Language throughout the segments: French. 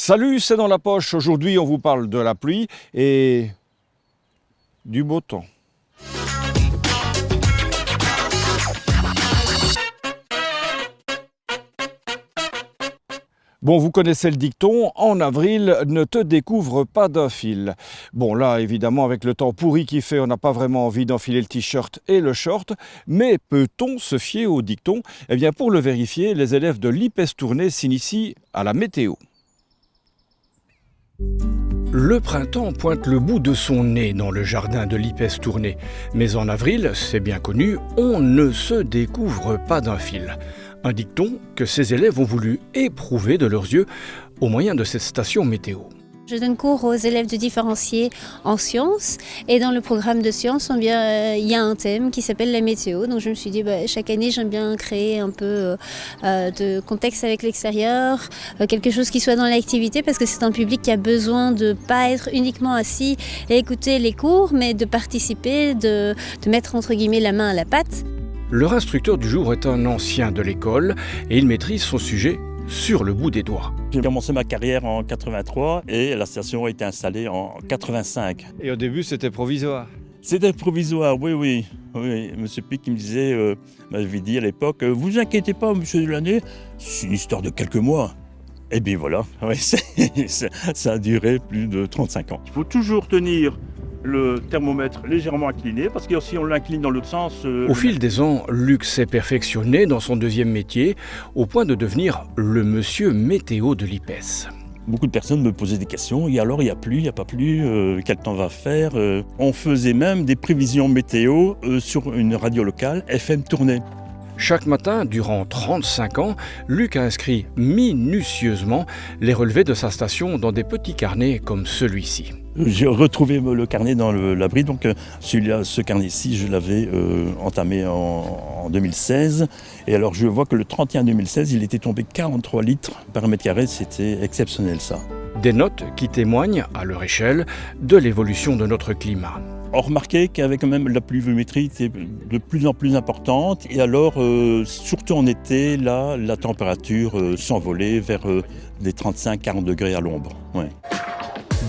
Salut, c'est dans la poche. Aujourd'hui, on vous parle de la pluie et du beau temps. Bon, vous connaissez le dicton, en avril, ne te découvre pas d'un fil. Bon, là, évidemment, avec le temps pourri qu'il fait, on n'a pas vraiment envie d'enfiler le t-shirt et le short, mais peut-on se fier au dicton? Eh bien, pour le vérifier, les élèves de l'IPES Tournai s'initient à la météo. Le printemps pointe le bout de son nez dans le jardin de l'IPES Tournai. Mais en avril, c'est bien connu, on ne se découvre pas d'un fil. Un dicton que ces élèves ont voulu éprouver de leurs yeux au moyen de cette station météo. Je donne cours aux élèves de différencier en sciences et dans le programme de sciences, il y a un thème qui s'appelle la météo. Donc je me suis dit, chaque année, j'aime bien créer un peu de contexte avec l'extérieur, quelque chose qui soit dans l'activité parce que c'est un public qui a besoin de ne pas être uniquement assis et écouter les cours, mais de participer, de mettre entre guillemets la main à la pâte. Leur instructeur du jour est un ancien de l'école et il maîtrise son sujet sur le bout des doigts. J'ai commencé ma carrière en 83 et la station a été installée en 85. Et au début, c'était provisoire. C'était provisoire, oui. Monsieur Pic qui me disait, m'avait dit à l'époque, vous inquiétez pas, monsieur Delaney, c'est une histoire de quelques mois. Et bien voilà, ça a duré plus de 35 ans. Il faut toujours tenir le thermomètre légèrement incliné, parce que si on l'incline dans l'autre sens... Au fil des ans, Luc s'est perfectionné dans son deuxième métier, au point de devenir le monsieur météo de l'IPES. Beaucoup de personnes me posaient des questions, et alors il n'y a plus, il n'y a pas plu, quel temps va faire On faisait même des prévisions météo sur une radio locale, FM Tournai. Chaque matin, durant 35 ans, Luc a inscrit minutieusement les relevés de sa station dans des petits carnets comme celui-ci. J'ai retrouvé le carnet dans l'abri, donc ce carnet-ci, je l'avais entamé en 2016. Et alors je vois que le 31 2016, il était tombé 43 litres par mètre carré, c'était exceptionnel ça. Des notes qui témoignent, à leur échelle, de l'évolution de notre climat. On remarquait qu'avec quand même la pluviométrie était de plus en plus importante et alors surtout en été, là, la température s'envolait vers des 35-40 degrés à l'ombre. Ouais.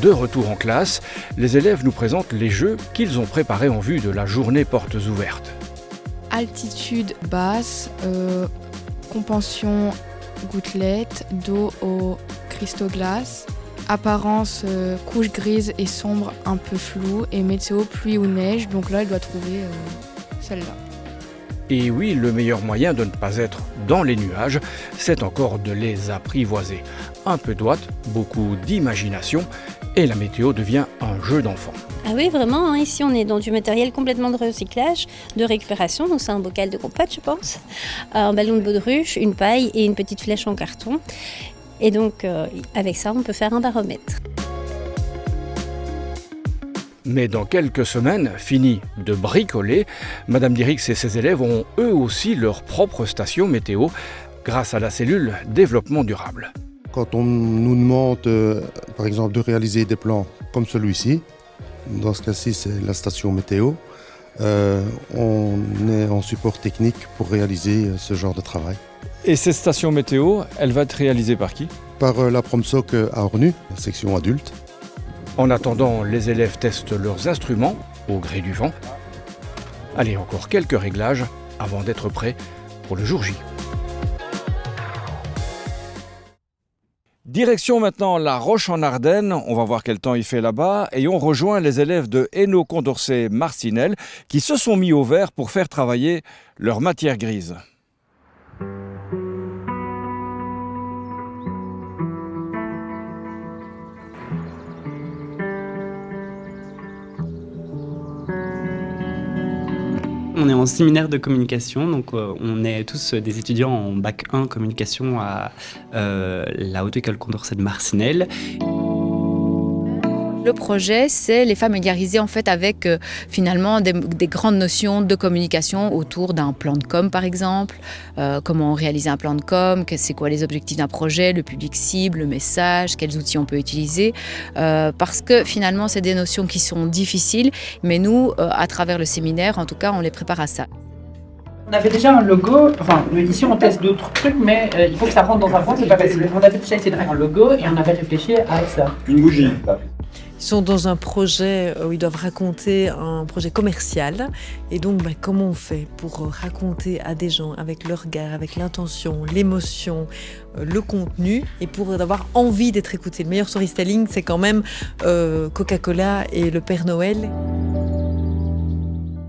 De retour en classe, les élèves nous présentent les jeux qu'ils ont préparés en vue de la journée portes ouvertes. Altitude basse, compension gouttelette, dos au cristaux glace. Apparence couche grise et sombre un peu floue et météo pluie ou neige, donc là elle doit trouver celle-là. Et oui, le meilleur moyen de ne pas être dans les nuages, c'est encore de les apprivoiser. Un peu d'ouate, beaucoup d'imagination et la météo devient un jeu d'enfant. Ah oui, vraiment, hein, ici on est dans du matériel complètement de recyclage, de récupération, donc c'est un bocal de compote je pense, un ballon de baudruche, une paille et une petite flèche en carton. Et donc, avec ça, on peut faire un baromètre. Mais dans quelques semaines, fini de bricoler, Madame Dirix et ses élèves ont eux aussi leur propre station météo grâce à la cellule développement durable. Quand on nous demande, par exemple, de réaliser des plans comme celui-ci, dans ce cas-ci, c'est la station météo, on est en support technique pour réaliser ce genre de travail. Et cette station météo, elle va être réalisée par qui? Par la Promsoc à Ornu, section adulte. En attendant, les élèves testent leurs instruments au gré du vent. Allez, encore quelques réglages avant d'être prêts pour le jour J. Direction maintenant La Roche-en-Ardenne, on va voir quel temps il fait là-bas et on rejoint les élèves de Hainaut-Condorcet-Marcinelle qui se sont mis au vert pour faire travailler leur matière grise. On est en séminaire de communication, donc on est tous des étudiants en bac 1 communication à la Haute École Condorcet de Marcinelle. Le projet, c'est les familiariser en fait avec finalement des grandes notions de communication autour d'un plan de com par exemple, comment réaliser un plan de com, c'est quoi les objectifs d'un projet, le public cible, le message, quels outils on peut utiliser, parce que finalement c'est des notions qui sont difficiles, mais nous, à travers le séminaire, en tout cas, on les prépare à ça. On avait déjà un logo, ici on teste d'autres trucs, mais il faut que ça rentre dans un fond, c'est pas facile. On avait déjà essayé de faire un logo et on avait réfléchi à ça. Une bougie. Ils sont dans un projet où ils doivent raconter un projet commercial. Et donc, comment on fait pour raconter à des gens avec le regard, avec l'intention, l'émotion, le contenu, et pour avoir envie d'être écouté. Le meilleur storytelling, c'est quand même Coca-Cola et le Père Noël.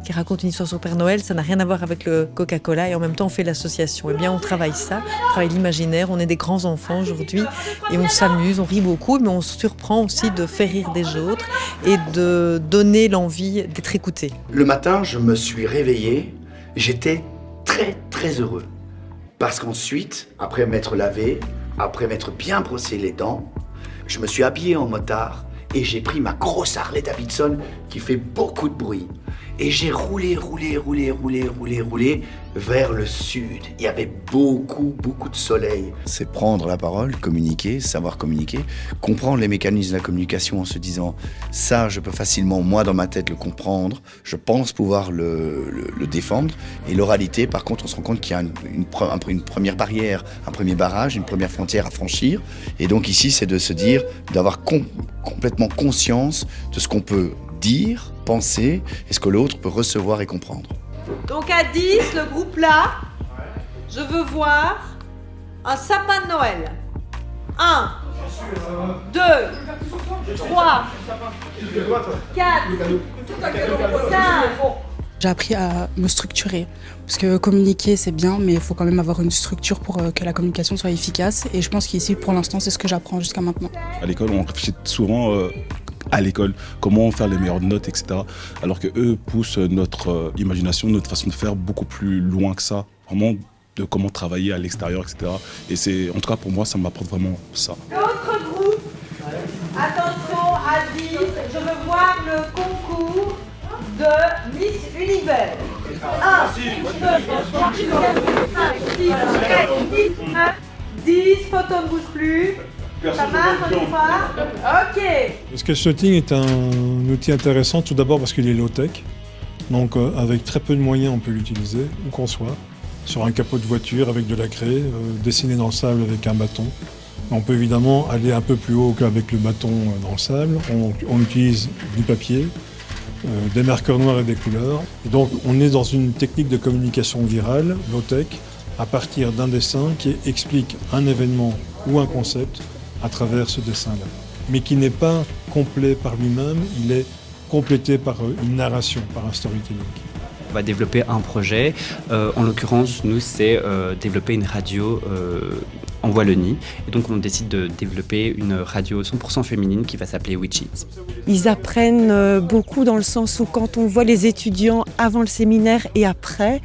Qui raconte une histoire sur Père Noël, ça n'a rien à voir avec le Coca-Cola et en même temps on fait l'association. Eh bien on travaille ça, on travaille l'imaginaire, on est des grands enfants aujourd'hui et on s'amuse, on rit beaucoup, mais on se surprend aussi de faire rire des autres et de donner l'envie d'être écouté. Le matin, je me suis réveillé, j'étais très heureux. Parce qu'ensuite, après m'être lavé, après m'être bien brossé les dents, je me suis habillé en motard et j'ai pris ma grosse Harley Davidson qui fait beaucoup de bruit. Et j'ai roulé vers le sud. Il y avait beaucoup de soleil. C'est prendre la parole, communiquer, savoir communiquer, comprendre les mécanismes de la communication en se disant ça, je peux facilement, moi, dans ma tête, le comprendre, je pense pouvoir le défendre. Et l'oralité, par contre, on se rend compte qu'il y a une première barrière, un premier barrage, une première frontière à franchir. Et donc ici, c'est de se dire, d'avoir complètement conscience de ce qu'on peut dire, penser, et ce que l'autre peut recevoir et comprendre. Donc à 10, le groupe là, je veux voir un sapin de Noël. 1, 2, 3, 4, 5. J'ai appris à me structurer, parce que communiquer c'est bien, mais il faut quand même avoir une structure pour que la communication soit efficace. Et je pense qu'ici, pour l'instant, c'est ce que j'apprends jusqu'à maintenant. À l'école, on réfléchit souvent à l'école, comment faire les meilleures notes, etc. Alors que eux poussent notre imagination, notre façon de faire beaucoup plus loin que ça. Vraiment de comment travailler à l'extérieur, etc. Et c'est, en tout cas pour moi, ça m'apporte vraiment ça. L'autre groupe, attention à 10, je veux voir le concours de Miss Univers. 1, 2, 3, 4, 5, 6, 7, 8, 9, 10, photo ne bouge plus. Ça marche, on y va ? Ok. Le sketchnoting est un outil intéressant tout d'abord parce qu'il est low-tech. Donc avec très peu de moyens, on peut l'utiliser où qu'on soit. Sur un capot de voiture avec de la craie, dessiner dans le sable avec un bâton. On peut évidemment aller un peu plus haut qu'avec le bâton dans le sable. On utilise du papier, des marqueurs noirs et des couleurs. Et donc on est dans une technique de communication virale, low-tech, à partir d'un dessin qui explique un événement ou un concept à travers ce dessin-là. Mais qui n'est pas complet par lui-même, il est complété par une narration, par un storytelling. On va développer un projet. En l'occurrence, nous, c'est développer une radio en Wallonie. Et donc, on décide de développer une radio 100% féminine qui va s'appeler Witches. Ils apprennent beaucoup dans le sens où quand on voit les étudiants avant le séminaire et après,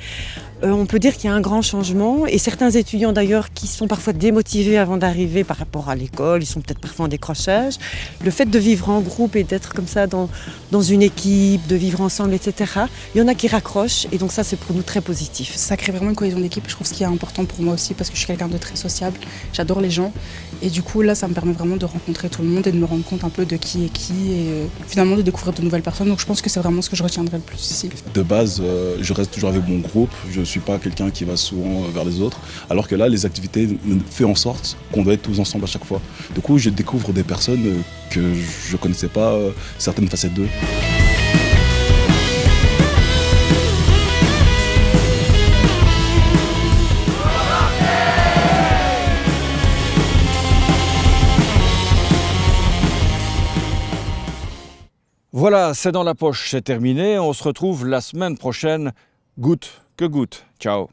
on peut dire qu'il y a un grand changement. Et certains étudiants d'ailleurs qui sont parfois démotivés avant d'arriver par rapport à l'école, ils sont peut-être parfois en décrochage. Le fait de vivre en groupe et d'être comme ça dans une équipe, de vivre ensemble, etc. Il y en a qui raccrochent et donc ça c'est pour nous très positif. Ça crée vraiment une cohésion d'équipe, je trouve ce qui est important pour moi aussi parce que je suis quelqu'un de très sociable, j'adore les gens et du coup là ça me permet vraiment de rencontrer tout le monde et de me rendre compte un peu de qui est qui et finalement de découvrir de nouvelles personnes. Donc je pense que c'est vraiment ce que je retiendrai le plus ici. De base, je reste toujours avec mon groupe, je suis pas quelqu'un qui va souvent vers les autres, alors que là les activités font en sorte qu'on doit être tous ensemble à chaque fois. Du coup je découvre des personnes que je connaissais pas certaines facettes d'eux. Voilà, c'est dans la poche, c'est terminé. On se retrouve la semaine prochaine. Goutte que goutte. Ciao.